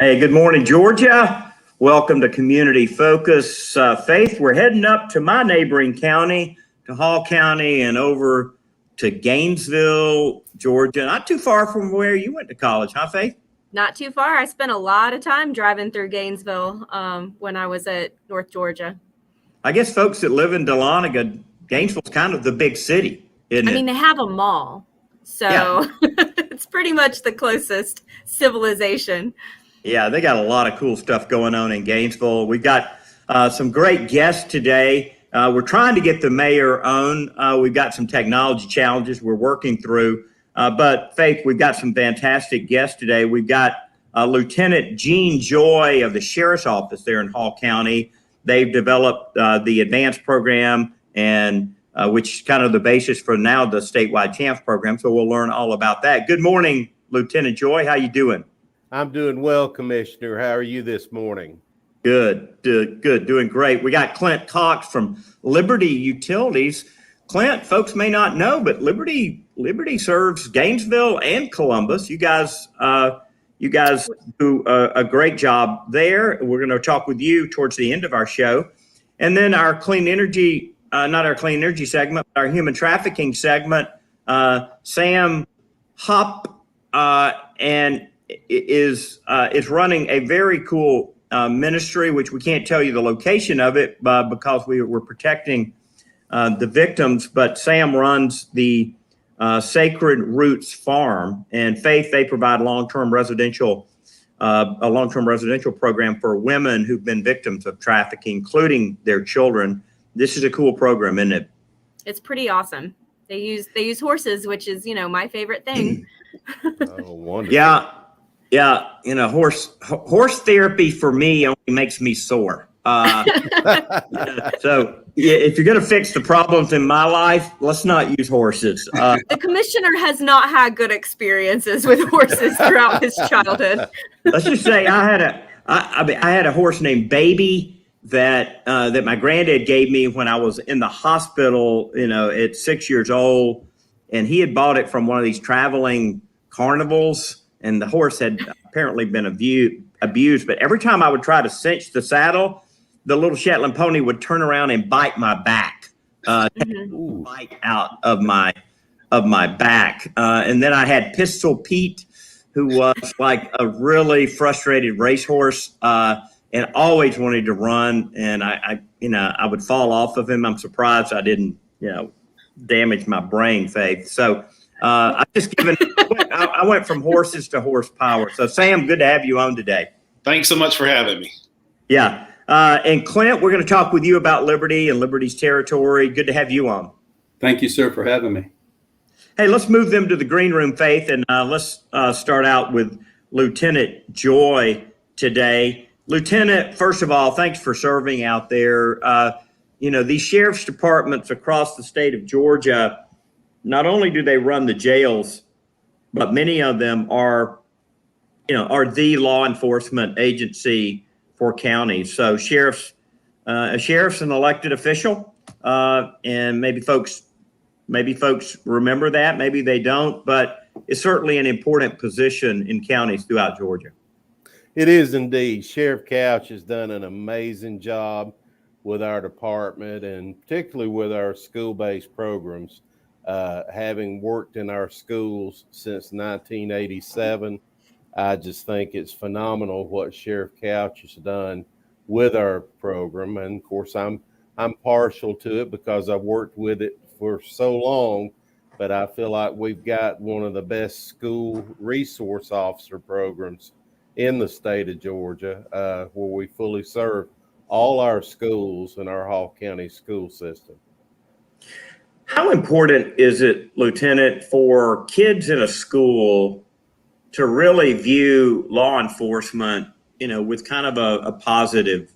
Hey, good morning, Georgia. Welcome to Community Focus. Faith, we're heading up to my neighboring county, to Hall County, and over to Gainesville, Georgia. Not too far from where you went to college, huh, Faith? Not too far. I spent a lot of time driving through Gainesville when I was at North Georgia. I guess folks that live in Dahlonega, Gainesville's kind of the big city, isn't it? I mean, they have a mall, so Yeah. it's pretty much the closest civilization. Yeah, they got a lot of cool stuff going on in Gainesville. We've got some great guests today. We're trying to get the mayor on. We've got some technology challenges we're working through. But Faith, we've got some fantastic guests today. We've got Lieutenant Jean Joy of the Sheriff's Office there in Hall County. They've developed the advanced program, and which is kind of the basis for now the statewide CHAMPS program. So we'll learn all about that. Good morning, Lieutenant Joy. How you doing? I'm doing well, Commissioner. How are you this morning? Good, doing great. We got Clint Cox from Liberty Utilities. Clint, folks may not know, but Liberty serves Gainesville and Columbus. You guys do a great job there. We're going to talk with you towards the end of our show. And then our clean energy, not our clean energy segment, but our human trafficking segment, Sam Hupp and is running a very cool ministry, which we can't tell you the location of it because we're protecting the victims. But Sam runs the Sacred Roots Farm, and Faith, they provide a long-term residential program for women who've been victims of trafficking, including their children. This is a cool program, isn't it? It's pretty awesome. They use horses, which is, my favorite thing. Oh, wonderful. Yeah. Horse therapy for me only makes me sore. So if you're going to fix the problems in my life, let's not use horses. The commissioner has not had good experiences with horses throughout his childhood. Let's just say I had a horse named Baby that my granddad gave me when I was in the hospital, at 6 years old, and he had bought it from one of these traveling carnivals, and the horse had apparently been abused. But every time I would try to cinch the saddle, the little Shetland pony would turn around and bite my back, bite out of my back. And then I had Pistol Pete, who was like a really frustrated racehorse and always wanted to run. And I would fall off of him. I'm surprised I didn't, damage my brain, Faith. So I went from horses to horsepower. So Sam, good to have you on today. Thanks so much for having me. Yeah. And Clint, we're going to talk with you about Liberty and Liberty's territory. Good to have you on. Thank you, sir, for having me. Hey, let's move them to the green room, Faith, and let's start out with Lieutenant Joy today. Lieutenant, first of all, thanks for serving out there. These sheriff's departments across the state of Georgia, not only do they run the jails, but many of them are the law enforcement agency for counties. So a sheriff's an elected official, and maybe folks remember that, maybe they don't, but it's certainly an important position in counties throughout Georgia. It is indeed. Sheriff Couch has done an amazing job with our department, and particularly with our school-based programs. Having worked in our schools since 1987, I just think it's phenomenal what Sheriff Couch has done with our program. And of course, I'm partial to it because I've worked with it for so long, but I feel like we've got one of the best school resource officer programs in the state of Georgia, where we fully serve all our schools in our Hall County school system. How important is it, Lieutenant, for kids in a school to really view law enforcement, with kind of a positive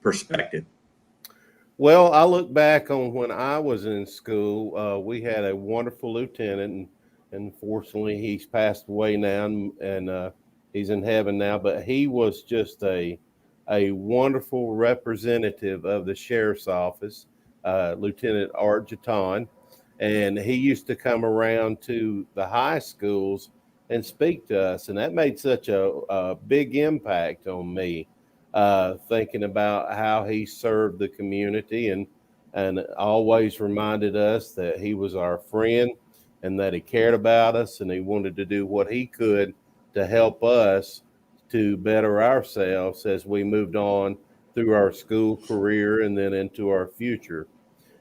perspective? Well, I look back on when I was in school, we had a wonderful lieutenant, and unfortunately he's passed away now, and he's in heaven now, but he was just a wonderful representative of the sheriff's office, Lieutenant Art Jaton, and he used to come around to the high schools and speak to us. And that made such a big impact on me, thinking about how he served the community and always reminded us that he was our friend and that he cared about us and he wanted to do what he could to help us to better ourselves as we moved on through our school career and then into our future.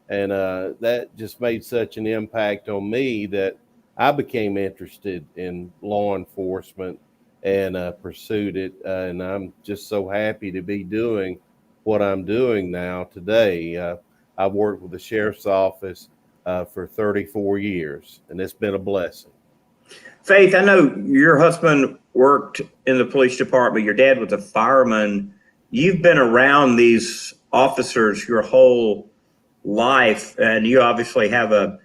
And that just made such an impact on me that I became interested in law enforcement and pursued it. And I'm just so happy to be doing what I'm doing now today. I've worked with the sheriff's office for 34 years, and it's been a blessing. Faith, I know your husband worked in the police department. Your dad was a fireman. You've been around these officers your whole life, and you obviously have a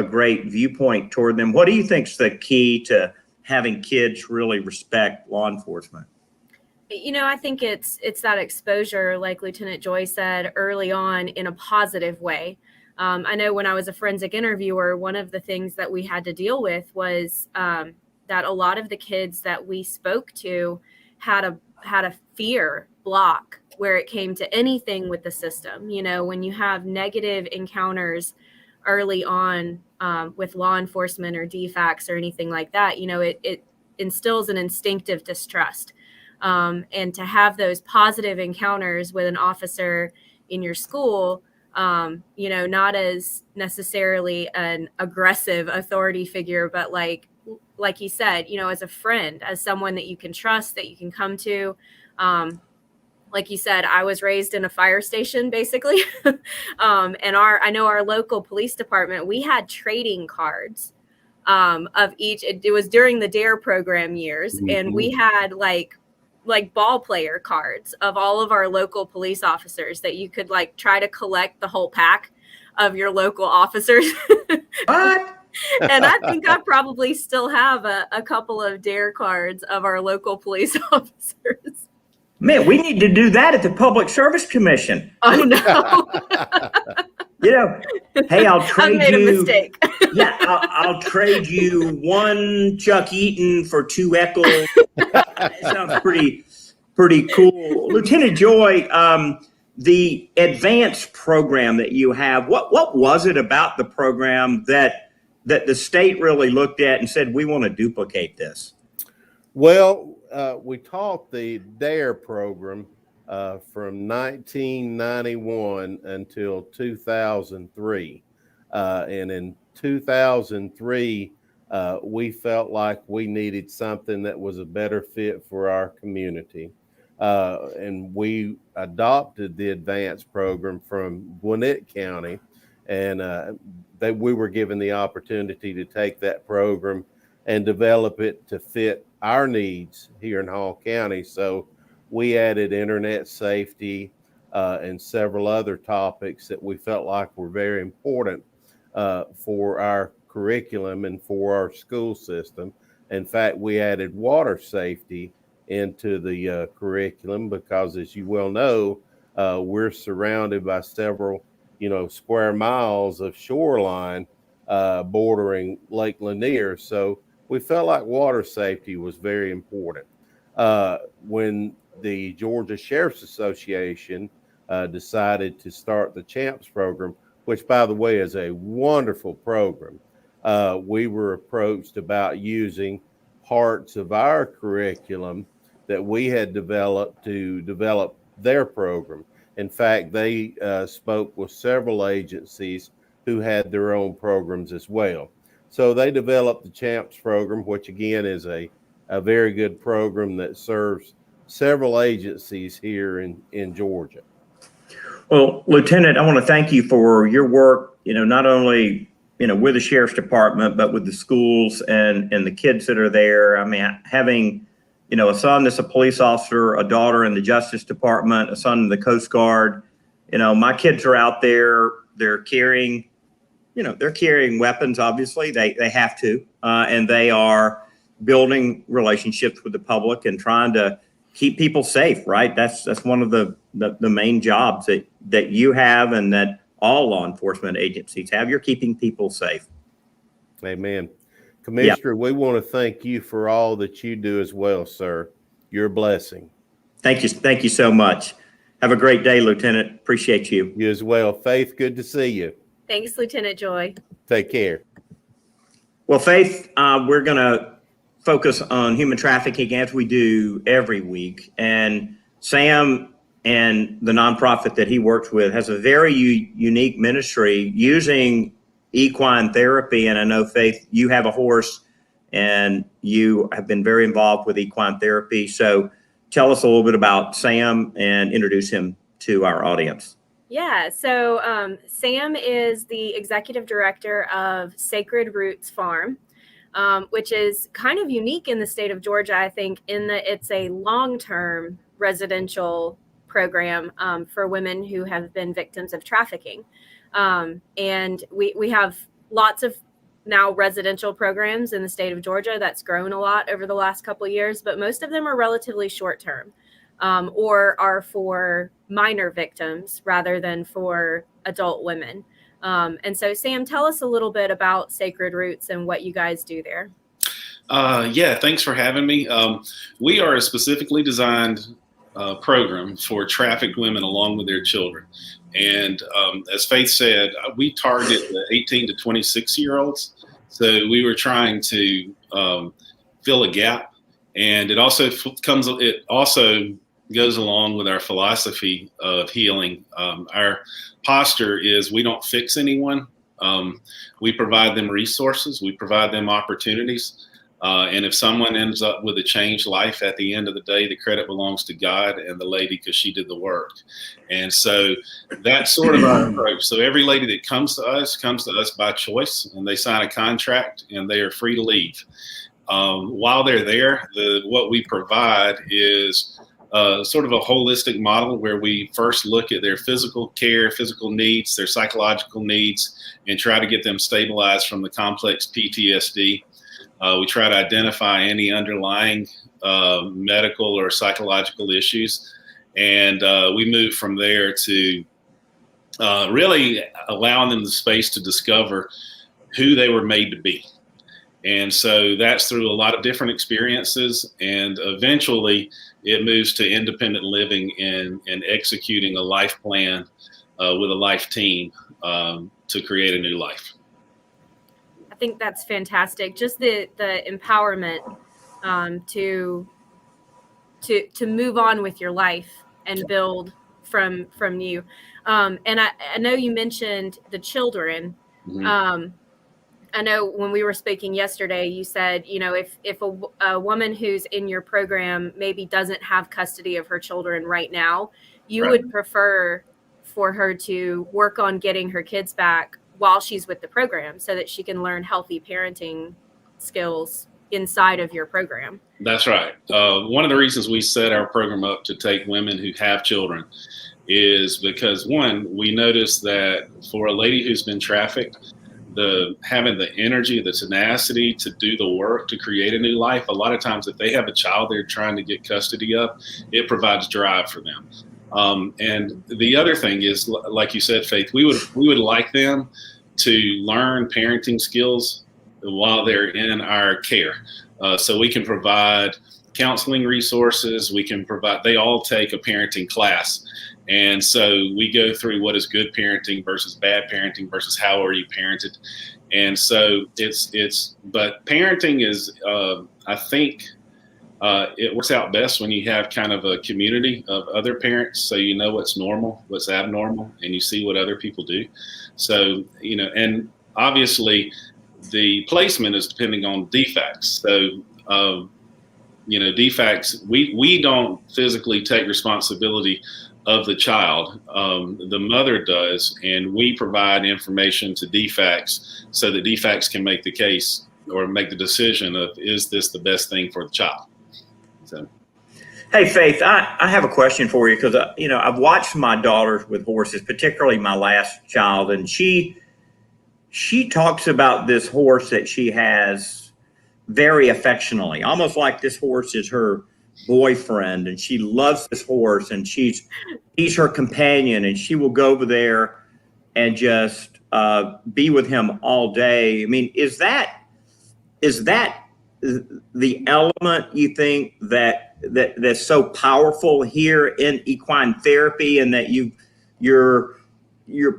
great viewpoint toward them. What do you think is the key to having kids really respect law enforcement? I think it's that exposure, like Lieutenant Joy said, early on in a positive way. I know when I was a forensic interviewer, one of the things that we had to deal with was that a lot of the kids that we spoke to had a fear block where it came to anything with the system. When you have negative encounters early on with law enforcement or DFACs or anything like that, it instills an instinctive distrust. And to have those positive encounters with an officer in your school, not as necessarily an aggressive authority figure, but like he said, as a friend, as someone that you can trust, that you can come to. Like you said, I was raised in a fire station, basically. And I know our local police department, we had trading cards of each. It was during the DARE program years, Mm-hmm. and we had like ball player cards of all of our local police officers that you could try to collect the whole pack of your local officers. What? And I think I probably still have a couple of DARE cards of our local police officers. Man, we need to do that at the Public Service Commission. I know. Hey, I'll trade I've made a mistake. Yeah, I'll trade you one Chuck Eaton for 2 Eccles. It sounds pretty cool. Lieutenant Joy, the advanced program that you have, what was it about the program that the state really looked at and said, we want to duplicate this? Well, we taught the DARE program from 1991 until 2003. And in 2003, we felt like we needed something that was a better fit for our community. And we adopted the advanced program from Gwinnett County. And we were given the opportunity to take that program and develop it to fit our needs here in Hall County. So we added internet safety and several other topics that we felt like were very important for our curriculum and for our school system. In fact, we added water safety into the curriculum because, as you well know, we're surrounded by several, square miles of shoreline bordering Lake Lanier. So we felt like water safety was very important. When the Georgia Sheriff's Association decided to start the CHAMPS program, which, by the way, is a wonderful program, we were approached about using parts of our curriculum that we had developed to develop their program. In fact, they spoke with several agencies who had their own programs as well. So they developed the CHAMPS program, which again is a very good program that serves several agencies here in Georgia. Well, Lieutenant, I want to thank you for your work, not only, with the Sheriff's Department, but with the schools and the kids that are there. I mean, having, a son that's a police officer, a daughter in the Justice Department, a son in the Coast Guard, my kids are out there, they're carrying weapons, obviously, they have to, and they are building relationships with the public and trying to keep people safe, right? That's one of the main jobs that you have and that all law enforcement agencies have. You're keeping people safe. Amen. Commissioner, we want to thank you for all that you do as well, sir. You're a blessing. Thank you. Thank you so much. Have a great day, Lieutenant. Appreciate you. You as well. Faith, good to see you. Thanks, Lieutenant Joy. Take care. Well, Faith, we're going to focus on human trafficking as we do every week. And Sam and the nonprofit that he works with has a very unique ministry using equine therapy. And I know, Faith, you have a horse and you have been very involved with equine therapy. So tell us a little bit about Sam and introduce him to our audience. Yeah, so Sam is the executive director of Sacred Roots Farm, which is kind of unique in the state of Georgia, I think, in that it's a long-term residential program for women who have been victims of trafficking. And we have lots of now residential programs in the state of Georgia. That's grown a lot over the last couple of years, but most of them are relatively short-term. Or are for minor victims rather than for adult women. And so, Sam, tell us a little bit about Sacred Roots and what you guys do there. Yeah, thanks for having me. We are a specifically designed program for trafficked women along with their children. And as Faith said, we target the 18 to 26-year-olds. So we were trying to fill a gap. And it also goes along with our philosophy of healing. Our posture is we don't fix anyone. We provide them resources. We provide them opportunities. And if someone ends up with a changed life at the end of the day, the credit belongs to God and the lady because she did the work. And so that's sort of our approach. So every lady that comes to us by choice, and they sign a contract and they are free to leave. While they're there, what we provide is sort of a holistic model where we first look at their physical care, physical needs, their psychological needs, and try to get them stabilized from the complex PTSD. We try to identify any underlying medical or psychological issues. And we move from there to really allowing them the space to discover who they were made to be. And so that's through a lot of different experiences. And eventually it moves to independent living and executing a life plan with a life team to create a new life. I think that's fantastic. Just the empowerment to move on with your life and build from you. And I know you mentioned the children. Mm-hmm. I know when we were speaking yesterday, you said, you know, if a woman who's in your program maybe doesn't have custody of her children right now, you right. would prefer for her to work on getting her kids back while she's with the program so that she can learn healthy parenting skills inside of your program. That's right. One of the reasons we set our program up to take women who have children is because, one, we noticed that for a lady who's been trafficked, having the energy, the tenacity to do the work to create a new life. A lot of times if they have a child they're trying to get custody of, it provides drive for them. And the other thing is, like you said, Faith, we would like them to learn parenting skills while they're in our care. So we can provide counseling resources. They all take a parenting class. And so we go through what is good parenting versus bad parenting versus how are you parented. And so but parenting is, I think it works out best when you have kind of a community of other parents. So you know what's normal, what's abnormal, and you see what other people do. So, you know, and obviously the placement is depending on defects. So, you know, defects, we don't physically take responsibility of the child. The mother does, and we provide information to defects so that defects can make the case or make the decision of, is this the best thing for the child? So. Hey, Faith, I have a question for you because, you know, I've watched my daughters with horses, particularly my last child, and she talks about this horse that she has very affectionately, almost like this horse is her boyfriend, and she loves this horse, and he's her companion, and she will go over there and just be with him all day. I mean, is that is that the element you think that's so powerful here in equine therapy, and that you're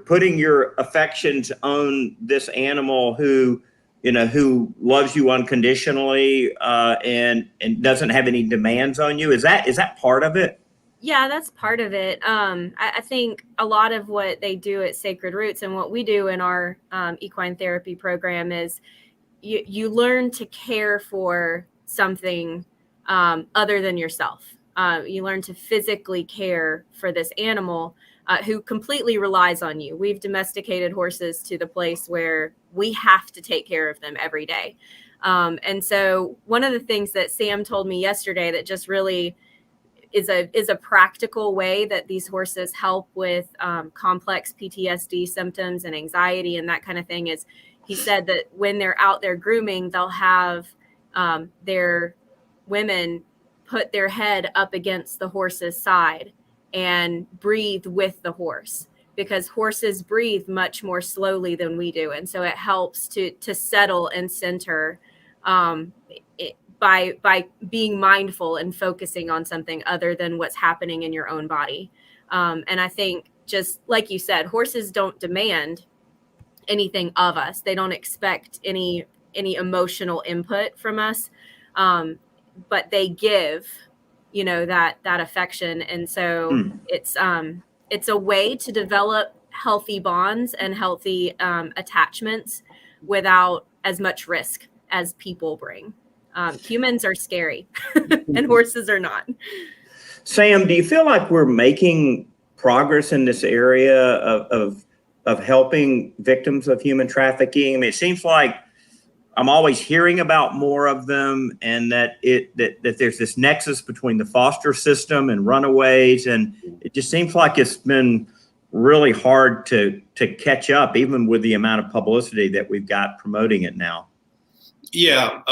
putting your affections on this animal who loves you unconditionally, and doesn't have any demands on you? Is that part of it? Yeah, that's part of it. I think a lot of what they do at Sacred Roots and what we do in our equine therapy program is you learn to care for something other than yourself. You learn to physically care for this animal who completely relies on you. We've domesticated horses to the place where we have to take care of them every day. And so one of the things that Sam told me yesterday that just really is a practical way that these horses help with complex PTSD symptoms and anxiety and that kind of thing is, he said that when they're out there grooming, they'll have their women put their head up against the horse's side and breathe with the horse, because horses breathe much more slowly than we do. And so it helps to settle and center by being mindful and focusing on something other than what's happening in your own body. And I think, just like you said, horses don't demand anything of us. They don't expect any emotional input from us, but they give, that affection. And so it's a way to develop healthy bonds and healthy attachments without as much risk as people bring. Humans are scary and horses are not. Sam, do you feel like we're making progress in this area of helping victims of human trafficking? I mean, it seems like I'm always hearing about more of them, and that there's this nexus between the foster system and runaways, and it just seems like it's been really hard to catch up, even with the amount of publicity that we've got promoting it now. Yeah,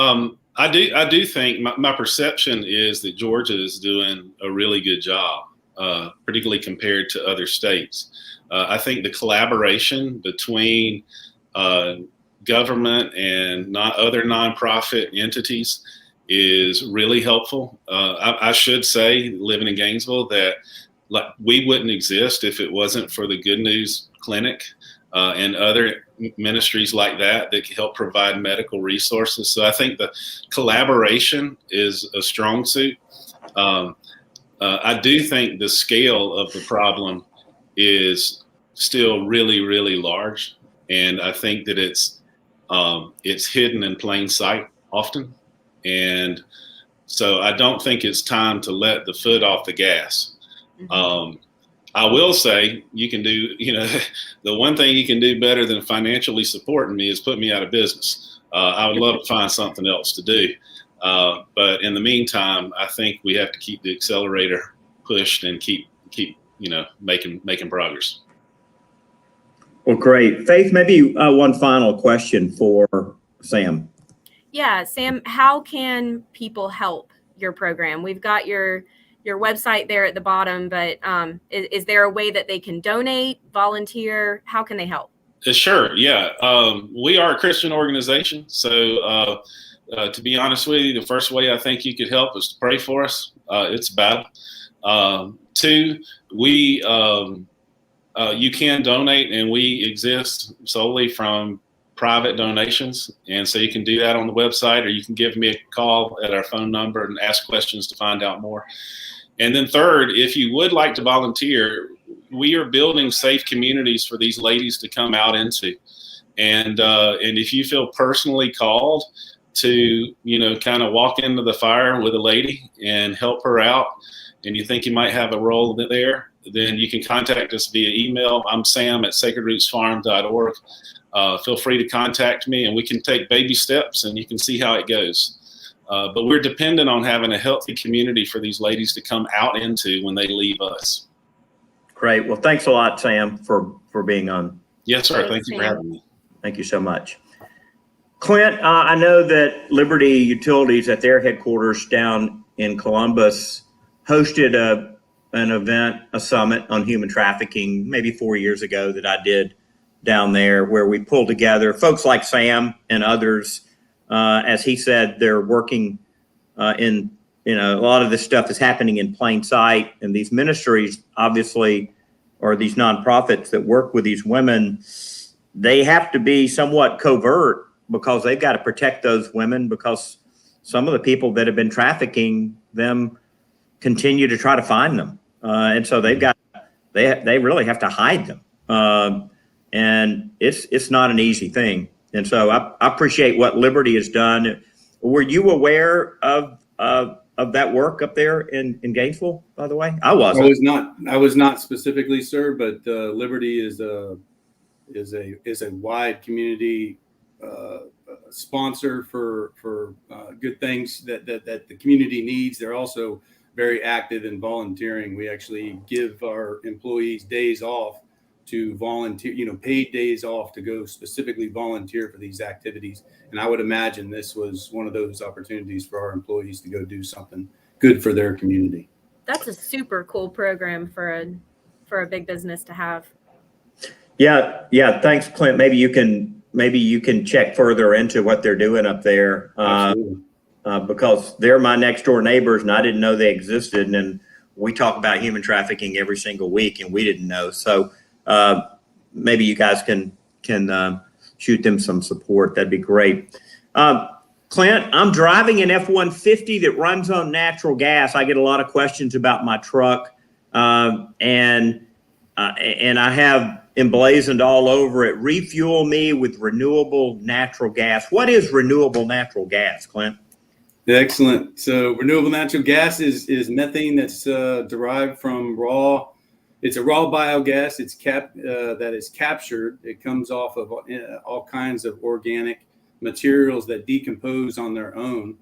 I do think my perception is that Georgia is doing a really good job, particularly compared to other states. I think the collaboration between government and other nonprofit entities is really helpful. I should say, living in Gainesville, that we wouldn't exist if it wasn't for the Good News Clinic and other ministries like that help provide medical resources. So I think the collaboration is a strong suit. I do think the scale of the problem is still really, really large, and I think that it's hidden in plain sight often, and so I don't think it's time to let the foot off the gas. I will say, you can do, the one thing you can do better than financially supporting me is put me out of business. I would love to find something else to do. But in the meantime, I think we have to keep the accelerator pushed and keep making progress. Well, great. Faith, maybe one final question for Sam. Yeah, Sam, how can people help your program? We've got your website there at the bottom, but is there a way that they can donate, volunteer? How can they help? Sure. Yeah. We are a Christian organization. So to be honest with you, the first way I think you could help is to pray for us. It's a battle. Two, you can donate, and we exist solely from private donations. And so you can do that on the website, or you can give me a call at our phone number and ask questions to find out more. And then third, if you would like to volunteer, we are building safe communities for these ladies to come out into. And if you feel personally called to, kind of walk into the fire with a lady and help her out, and you think you might have a role there, then you can contact us via email. I'm sam@sacredrootsfarm.org. Feel free to contact me, and we can take baby steps, and you can see how it goes. But we're dependent on having a healthy community for these ladies to come out into when they leave us. Great. Well, thanks a lot, Sam, for being on. Yes, sir. Thank you for having me. Thank you so much. Clint, I know that Liberty Utilities at their headquarters down in Columbus hosted an event, a summit on human trafficking, maybe 4 years ago, that I did down there, where we pulled together folks like Sam and others As he said, they're working in, a lot of this stuff is happening in plain sight. And these ministries, obviously, or these nonprofits that work with these women, they have to be somewhat covert because they've got to protect those women, because some of the people that have been trafficking them continue to try to find them. And so they really have to hide them. And it's not an easy thing. And so I appreciate what Liberty has done. Were you aware of that work up there in Gainesville, by the way? I wasn't. I was not specifically, sir, but Liberty is a wide community sponsor for good things that the community needs. They're also very active in volunteering. We actually give our employees days off to volunteer, paid days off to go specifically volunteer for these activities. And I would imagine this was one of those opportunities for our employees to go do something good for their community. That's a super cool program for a big business to have. Yeah. Thanks, Clint. Maybe you can check further into what they're doing up there, because they're my next door neighbors, and I didn't know they existed. And we talk about human trafficking every single week, and we didn't know. So maybe you guys can shoot them some support. That'd be great. Clint, I'm driving an F-150 that runs on natural gas. I get a lot of questions about my truck, and I have emblazoned all over it, refuel me with renewable natural gas. What is renewable natural gas, Clint? Excellent. So renewable natural gas is methane that's derived from raw. It's a raw biogas. That is captured. It comes off of all kinds of organic materials that decompose on their own.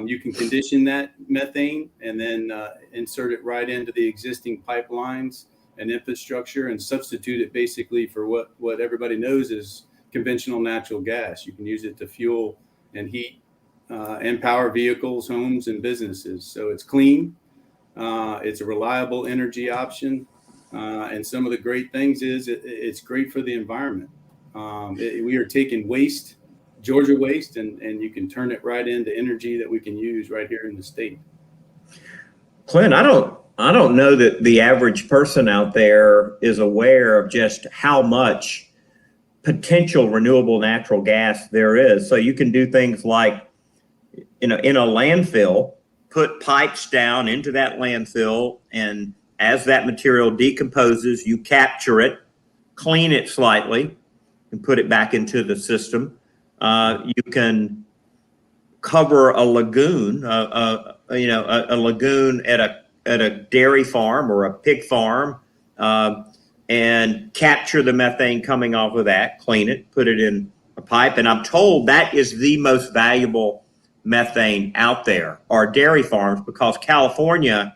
You can condition that methane and then insert it right into the existing pipelines and infrastructure and substitute it basically for what everybody knows is conventional natural gas. You can use it to fuel and heat and power vehicles, homes, and businesses. So it's clean. It's a reliable energy option. And some of the great things is it's great for the environment. We are taking waste, Georgia waste, and you can turn it right into energy that we can use right here in the state. Clint, I don't know that the average person out there is aware of just how much potential renewable natural gas there is. So you can do things like, in a landfill, put pipes down into that landfill, and as that material decomposes, you capture it, clean it slightly, and put it back into the system. You can cover a lagoon, a lagoon at a dairy farm or a pig farm, and capture the methane coming off of that, clean it, put it in a pipe. And I'm told that is the most valuable methane out there, are dairy farms, because California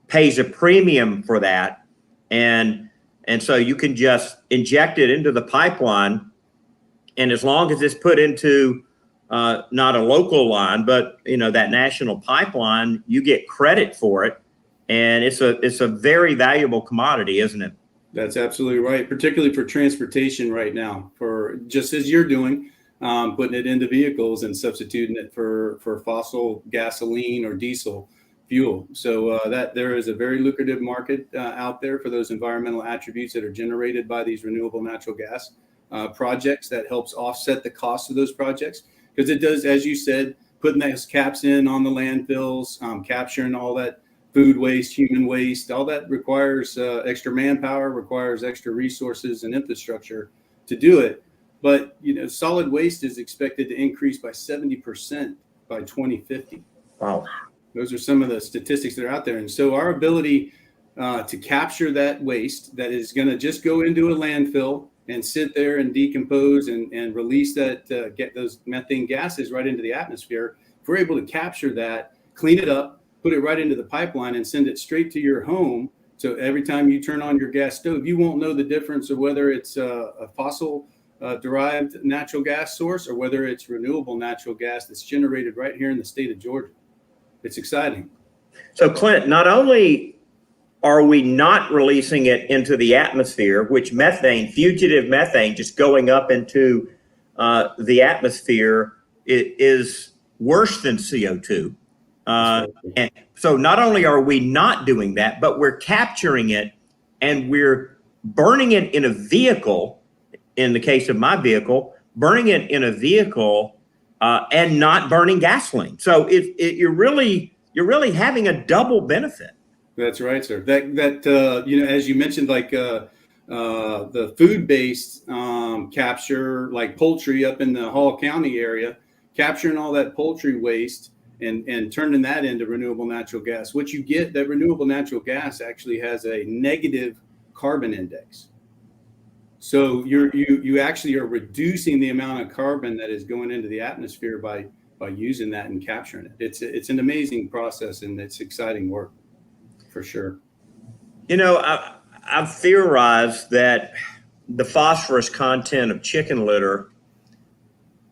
pays a premium for that. And so you can just inject it into the pipeline. And as long as it's put into not a local line, but that national pipeline, you get credit for it. And it's a very valuable commodity, isn't it? That's absolutely right, particularly for transportation right now, for just as you're doing, putting it into vehicles and substituting it for fossil gasoline or diesel fuel. So that there is a very lucrative market out there for those environmental attributes that are generated by these renewable natural gas projects that helps offset the cost of those projects. Because it does, as you said, putting those caps in on the landfills, capturing all that food waste, human waste, all that requires extra manpower, requires extra resources and infrastructure to do it. But, solid waste is expected to increase by 70% by 2050. Wow. Those are some of the statistics that are out there. And so our ability to capture that waste that is going to just go into a landfill and sit there and decompose and release that, get those methane gases right into the atmosphere. If we're able to capture that, clean it up, put it right into the pipeline and send it straight to your home. So every time you turn on your gas stove, you won't know the difference of whether it's a fossil derived natural gas source or whether it's renewable natural gas that's generated right here in the state of Georgia. It's exciting. So Clint, not only are we not releasing it into the atmosphere, which fugitive methane just going up into the atmosphere is worse than CO2. And so not only are we not doing that, but we're capturing it and we're burning it in a vehicle. In the case of my vehicle, burning it in a vehicle and not burning gasoline. So you're really having a double benefit. That's right, sir. That as you mentioned, like the food-based capture, like poultry up in the Hall County area, capturing all that poultry waste and turning that into renewable natural gas. What you get, that renewable natural gas actually has a negative carbon index. So you actually are reducing the amount of carbon that is going into the atmosphere by using that and capturing it. It's an amazing process, and it's exciting work for sure. I've theorized that the phosphorus content of chicken litter,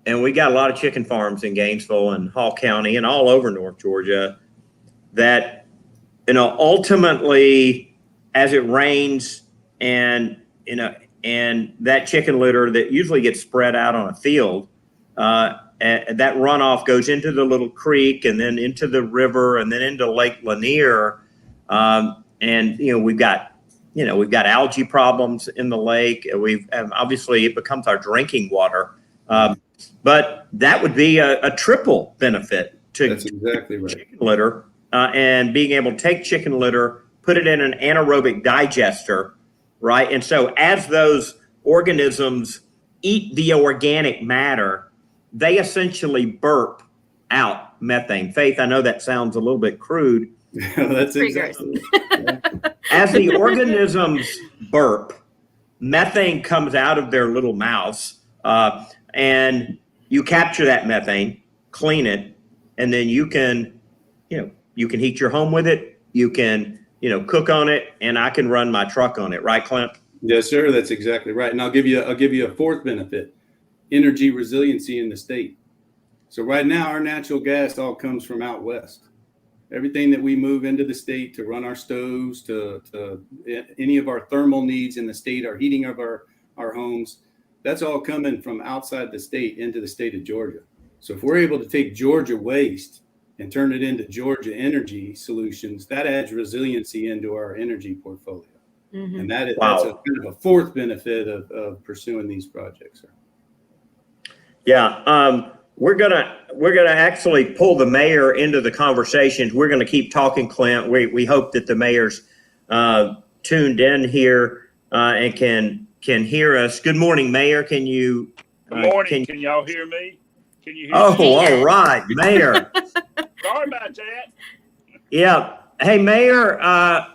and we got a lot of chicken farms in Gainesville and Hall County and all over North Georgia, that ultimately as it rains and that chicken litter that usually gets spread out on a field, and that runoff goes into the little creek and then into the river and then into Lake Lanier. And we've got algae problems in the lake. Obviously it becomes our drinking water. But that would be a triple benefit to That's exactly right. Chicken litter, and being able to take chicken litter, put it in an anaerobic digester, right? And so as those organisms eat the organic matter, they essentially burp out methane. Faith, I know that sounds a little bit crude. That's exactly. As the organisms burp, methane comes out of their little mouths, and you capture that methane, clean it, and then you can heat your home with it. You can, cook on it, and I can run my truck on it. Right, Clint? Yes, sir. That's exactly right. And I'll give you a fourth benefit: energy resiliency in the state. So right now, our natural gas all comes from out west. Everything that we move into the state to run our stoves, to any of our thermal needs in the state, our heating of our homes, that's all coming from outside the state into the state of Georgia. So if we're able to take Georgia waste and turn it into Georgia energy solutions, that adds resiliency into our energy portfolio. Mm-hmm. And that's kind of a fourth benefit of pursuing these projects. Yeah. We're gonna actually pull the mayor into the conversation. We're gonna keep talking, Clint. We hope that the mayor's tuned in here and can hear us. Good morning, Mayor. Can you? Good morning. Can y'all hear me? Can you hear me? All right, Mayor. Sorry about that. Yeah. Hey, Mayor.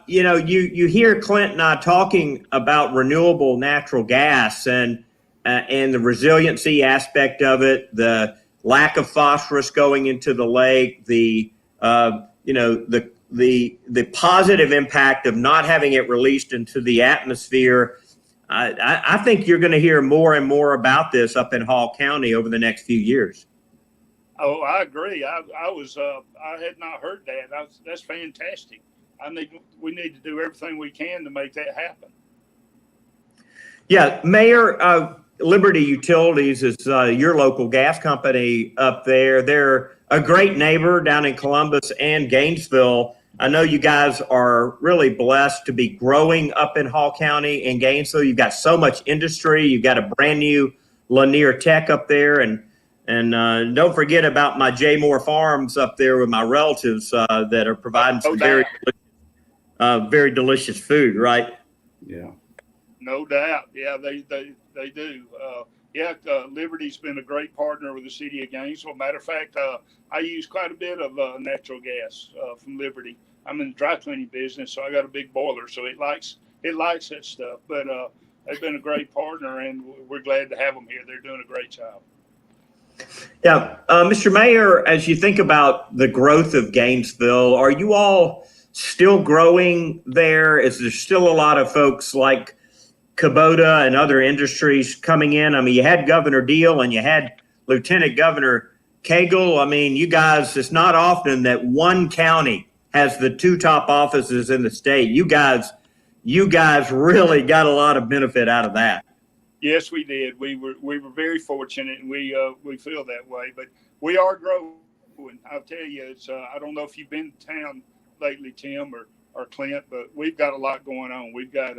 You hear Clint and I talking about renewable natural gas and the resiliency aspect of it, the lack of phosphorus going into the lake, the positive impact of not having it released into the atmosphere. I think you're going to hear more and more about this up in Hall County over the next few years. Oh, I agree. I had not heard that. That's fantastic. We need to do everything we can to make that happen. Yeah, Mayor. Liberty Utilities is your local gas company up there. They're a great neighbor down in Columbus and Gainesville. I know you guys are really blessed to be growing up in Hall County and Gainesville. You've got so much industry. You've got a brand new Lanier Tech up there, and don't forget about my J. Moore Farms up there with my relatives that are providing some very delicious food. Right? Yeah. No doubt. Yeah, they do. Liberty's been a great partner with the city of Gainesville. Matter of fact, I use quite a bit of natural gas from Liberty. I'm in the dry cleaning business, so I got a big boiler, so it likes that stuff. But they've been a great partner, and we're glad to have them here. They're doing a great job. Yeah, Mr. Mayor, as you think about the growth of Gainesville, are you all still growing there? Is there still a lot of folks like Kubota and other industries coming in? I mean, you had Governor Deal and you had Lieutenant Governor Cagle. I mean, you guys, it's not often that one county has the two top offices in the state. You guys really got a lot of benefit out of that. Yes, we did. We were very fortunate, and we feel that way. But we are growing. I'll tell you, it's I don't know if you've been to town lately, Tim or Clint, but we've got a lot going on. We've got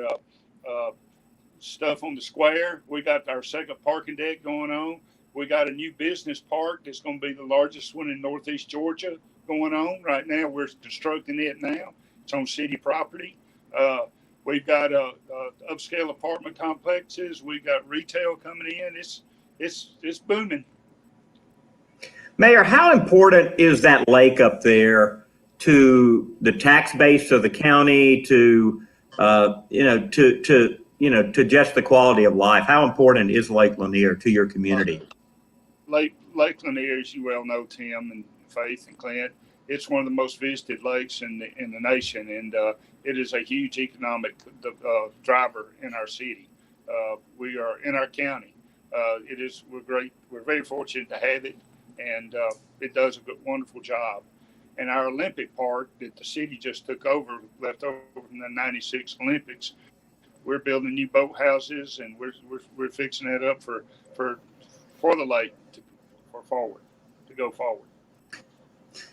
stuff on the square. We got our second parking deck going on. We got a new business park that's going to be the largest one in Northeast Georgia going on right now. We're constructing it now. It's on city property. We've got upscale apartment complexes. We've got retail coming in. It's booming. Mayor, how important is that lake up there to the tax base of the county, to to just the quality of life? How important is Lake Lanier to your community? Lake Lanier, as you well know, Tim and Faith and Clint, it's one of the most visited lakes in the nation, and it is a huge economic driver in our city. We are in our county. We're great. We're very fortunate to have it, and it does a wonderful job. And our Olympic Park that the city just took over, left over from the '96 Olympics, we're building new boathouses, and we're fixing that up for the lake to go forward.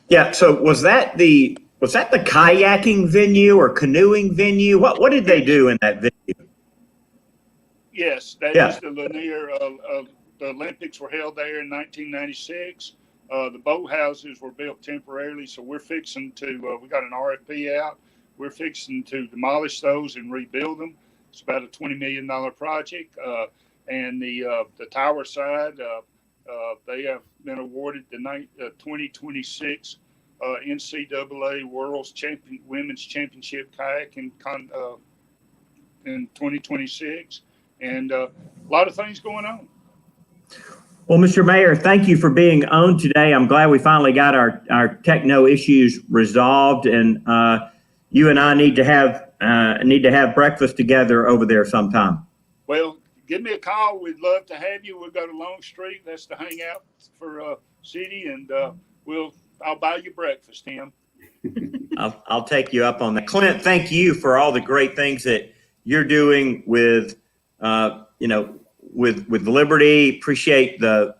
Yeah. So was that the kayaking venue or canoeing venue? What did they do in that venue? Yes, that is the Lanier. The Olympics were held there in 1996. The boathouses were built temporarily, so we're fixing to. We got an RFP out. We're fixing to demolish those and rebuild them. It's about a $20 million project. And the tower side, they have been awarded the 2026 NCAA Women's Championship kayak in 2026, and a lot of things going on. Well, Mr. Mayor, thank you for being on today. I'm glad we finally got our techno issues resolved, and you and I need to have breakfast together over there sometime. Well, give me a call. We'd love to have you. We'll go to Long Street. That's the hangout for city, and I'll buy you breakfast, Tim. I'll take you up on that. Clint, thank you for all the great things that you're doing with Liberty. Appreciate the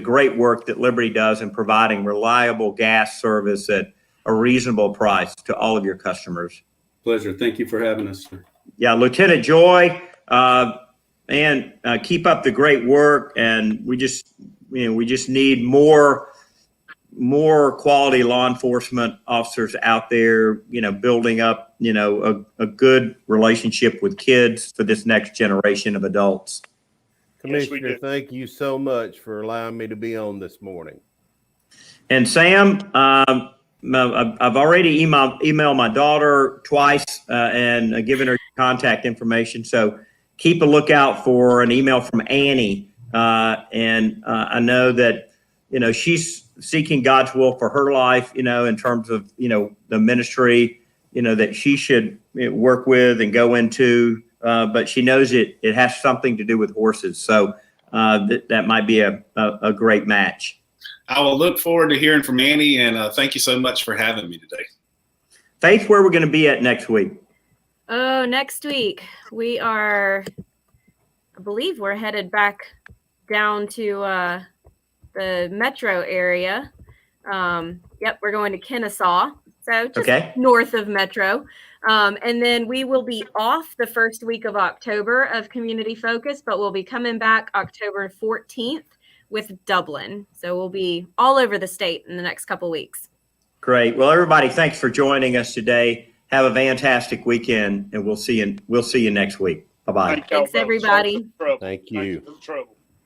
great work that Liberty does in providing reliable gas service at a reasonable price to all of your customers. Pleasure. Thank you for having us, sir. Yeah, Lieutenant Joy, and keep up the great work. And we just need more quality law enforcement officers out there, building up, a good relationship with kids for this next generation of adults. Commissioner, thank you so much for allowing me to be on this morning. And Sam, I've already emailed my daughter twice and given her contact information. So keep a lookout for an email from Annie. And I know that, she's seeking God's will for her life, in terms of, the ministry, that she should work with and go into. But she knows it has something to do with horses. So that might be a great match. I will look forward to hearing from Annie, and thank you so much for having me today. Faith, where we're going to be at next week? Oh, next week we are, I believe we're headed back down to the metro area. Yep, we're going to Kennesaw, so just north of metro. And then we will be off the first week of October of Community Focus, but we'll be coming back October 14th with Dublin. So we'll be all over the state in the next couple of weeks. Great. Well, everybody, thanks for joining us today. Have a fantastic weekend, and we'll see you next week. Bye-bye. Thanks, everybody. Thank you. Thank you for the trouble.